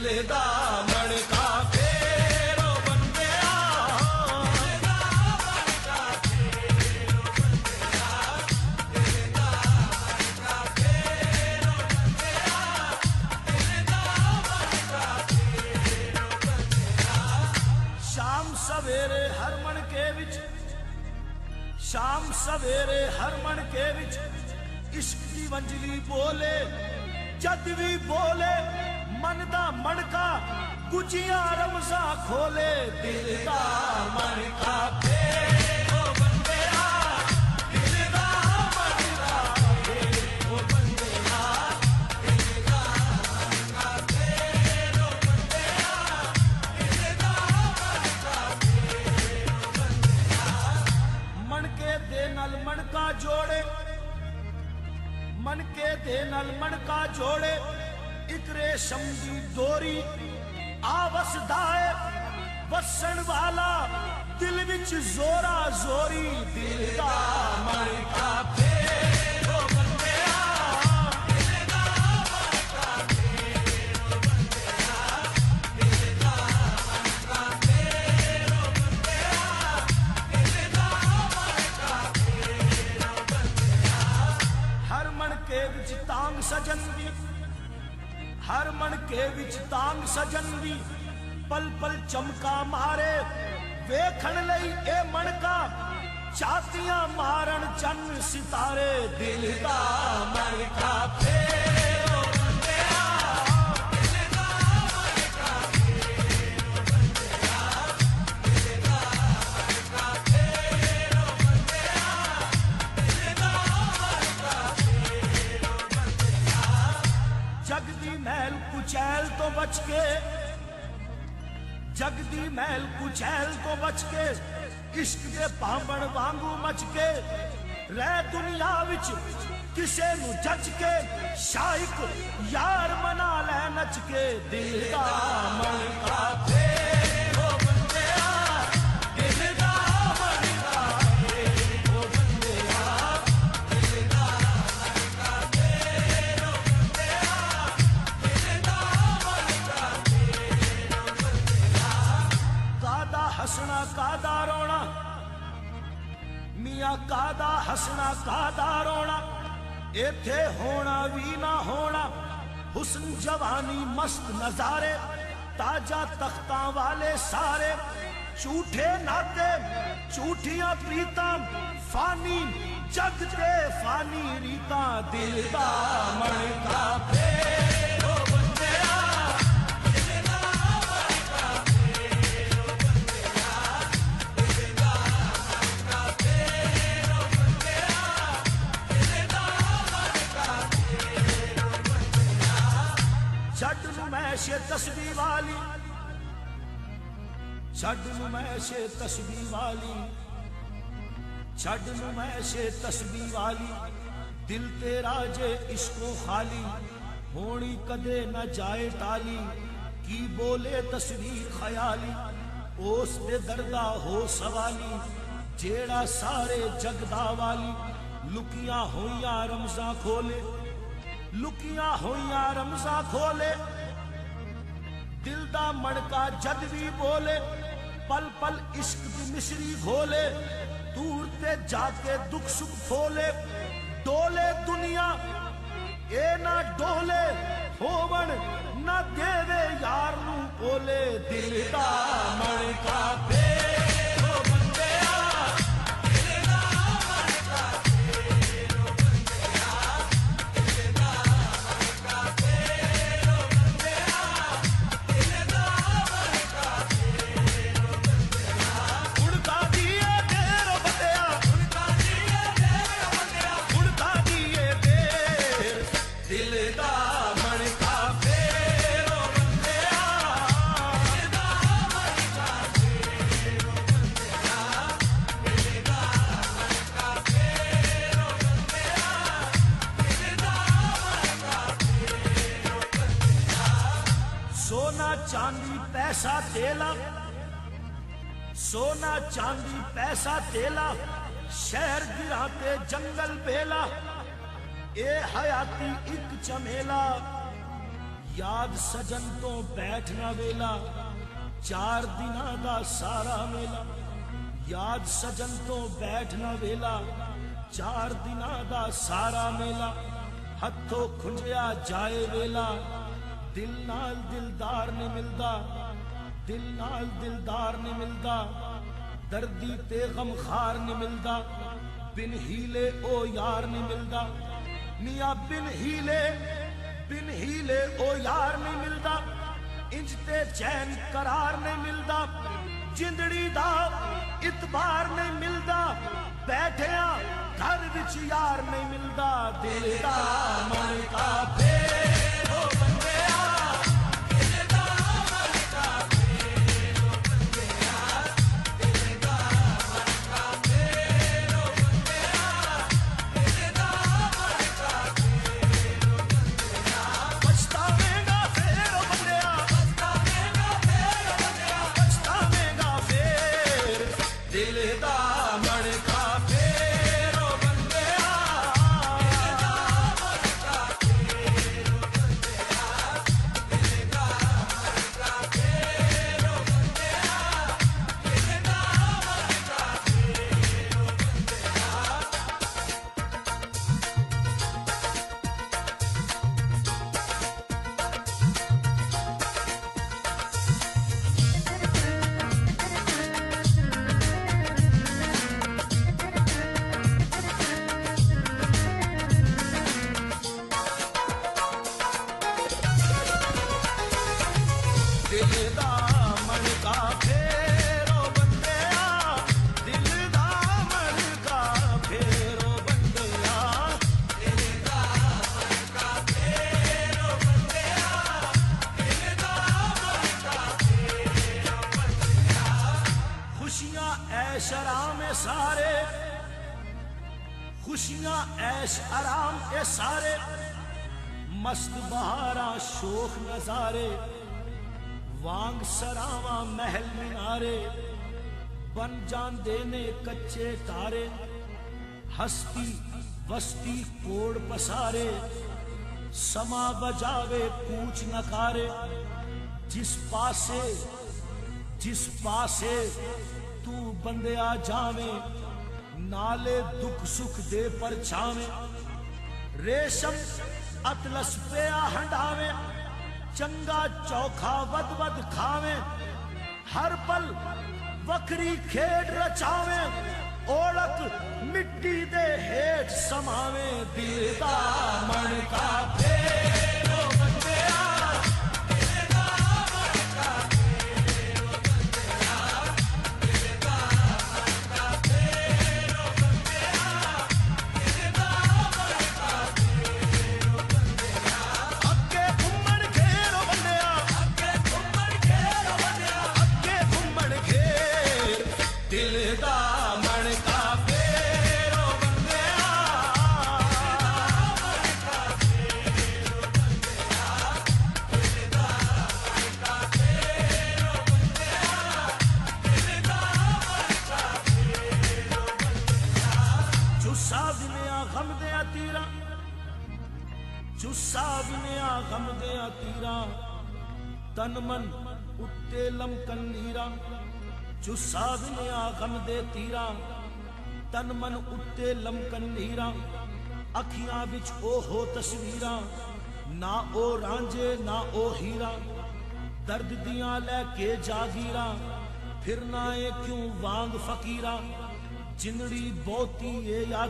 دل دا مڑکا پھیرو بندیا دل دا مڑکا پھیرو بندیا دل دا مڑکا پھیرو بندیا دل دا مڑکا پھیرو بندیا شام سویرے ہر مڑکے وچ شام سویرے ہر مڑکے وچ عشق دی ونجلی بولے جد بھی بولے من دا مڑکا گجیاں رمضاں کھولے دل دا مڑکا پھیرو بندیا دل دا مڑکا پھیرو بندیا دل دا مڑکا پھیرو بندیا دل دا مڑکا پھیرو بندیا مڑکے دے نال مڑکا جوڑے منکے دے نال منکا جوڑے اک ریشم دی دوری آوس دائے وسن والا دل وچ زورا زوری دل دا منکا پھیرو بندیا دل دا منکا پھیرو بندیا دل دا منکا پھیرو بندیا دل دا منکا پھیرو بندیا ہر منکے وچ تانگ سجن دی ہر منکے وچ تانگ سجن دی پل پل چمکا مارے ویکھن لئی اے منکا چاتیاں مارن چن ستارے دل دا منکا پھیرو بندیا دل دا منکا پھیرو بندیا دل دا منکا پھیرو بندیا دل دا منکا پھیرو بندیا جگ دی محل کچیل تو بچ کے جگ دی محل کچیل تو بچ کے عشق دے پامبڑ وانگو مچ کے رہ دنیا وچ کسے نو جچ کے شائق یار منا لے نچ کے دل دا منکا پھیرو بندیا دل دا منکا پھیرو بندیا دل دا منکا پھیرو بندیا دل دا منکا پھیرو بندیا کادا ہسنا کادا رونا میاں کادا ہسنا کادا رونا ایتھے ہونا وی نہ ہونا حسن جوانی مست نظارے تاجا تختاں والے سارے جھوٹے ناتے جھوٹیاں پریتاں فانی جگ دے فانی ریتاں دل دا منکا پھیرو بندیا دل دا منکا پھیرو بندیا دل دا منکا پھیرو بندیا دل دا منکا پھیرو بندیا چھڈ نمائش تسبیح والی چھڈ نمائش تسبیح والی چھڈ نمائش تسبیح والی دل تیرا جے عشق و خالی ہونی کدے نہ جائے ٹالی کی بولے تصویر خیالی اس دے دردہ ہو سوالی جیڑا سارے جگدا والی لکیاں ہویاں رمضاں کھولے لکیاں ہویاں رمضاں کھولے دل دا مڑکا جد بھی بولے پل پل عشق دی مصری گھولے دور تے جا کے دکھ سکھ کھولے ڈولے دنیا اے نہ ڈولے ہوون نہ دیوے یار نو بولے دل دا منکا پھیرو بندیا دل دا منکا پھیرو بندیا دل دا منکا پھیرو بندیا دل دا منکا پھیرو بندیا اڑتا دیے دیر بندیا اڑتا دیے دیر بندیا اڑتا دیے دیر دل دا منکا پھیرو بندیا دل دا منکا پھیرو بندیا دل دا منکا پھیرو بندیا دل دا منکا پھیرو بندیا سونا چاندی پیسہ تیلا سونا چاندی پیسہ تیلا شہر گراتے جنگل بیلا اے حیاتی ایک چمیلا یاد سجن تو بیٹھنا ویلا 4 دناں دا سارا میلا یاد سجن تو بیٹھنا ویلا 4 دناں دا سارا میلا ہتھوں کھنجیا جائے ویلا دل نال دلدار نے ملدا دل نال دلدار نے ملدا دردی تے غم خار نے ملدا بن ہیلے او یار نے ملدا میاں بن ہیلے او یار نہیں ملدا انج تے چین قرار نہیں ملدا جندڑی دا اتبار نہیں ملدا بیٹھیا گھر وچ یار نہیں ملدا دل دا من کا پھیر او بندیا دل دا من کا پھیر او بندیا دل دا من کا پھیر او بندیا دل دا من کا پھیر او بندیا پچھتاویں گا پھر او بندیا پچھتاویں گا پھر او بندیا پچھتاویں گا پھر دل دا من کا پھیر او بندیا دل دا من کا پھیر او بندیا دل دا من کا پھیر او بندیا دل دا من کا پھیر او بندیا دل دا من کا پھیر او بندیا دل دا من کا پھیر او بندیا دل دا من کا پھیر او بندیا دل دا من کا پھیر او بندیا خوشیاں عیش آرام اے سارے خوشیاں عیش آرام اے سارے مست بہاراں شوخ نظارے وانگ سراواں محل مینارے بن جان دینے کچے تارے ہستی وستی کوڑ پسارے سما بجاوے کوچ نکارے جس پاسے تو بندیا جاویں نالے دکھ سکھ دے پر چھاویں ریشم اطلس پیا ہنڈاویں چنگا چوکھا ود ود کھاویں ہر پل وکری کھیڈ رچاویں اوڑک مٹی دے ہیٹھ سماویں دل دا من کا پھیر او بندیا دل دا من کا پھیر او بندیا دل دا من کا پھیر او بندیا دل دا من کا پھیر او بندیا اگے گھمن گھیر او بندیا اگے گھمن گھیر او بندیا اگے گھمن گھیر دل دا من کا پھیر او بندیا دل دا من کا پھیر او بندیا دل دا من کا پھیر او بندیا دل دا من کا پھیر او بندیا جسا بنیا غم دیا تیرا جسا بنیا غم دیا تیرا تن من اتے لمکن نیرا جسا بنیا غم دے تیرا تن من اتے لمکن نیرا اکھیاں بچ او ہو تصویراں نہ او رانجے نہ او ہیرا درد دیاں لے کے جاگیراں پھرنا اے کیوں وانگ فقیراں جنڑی بوتی اے یا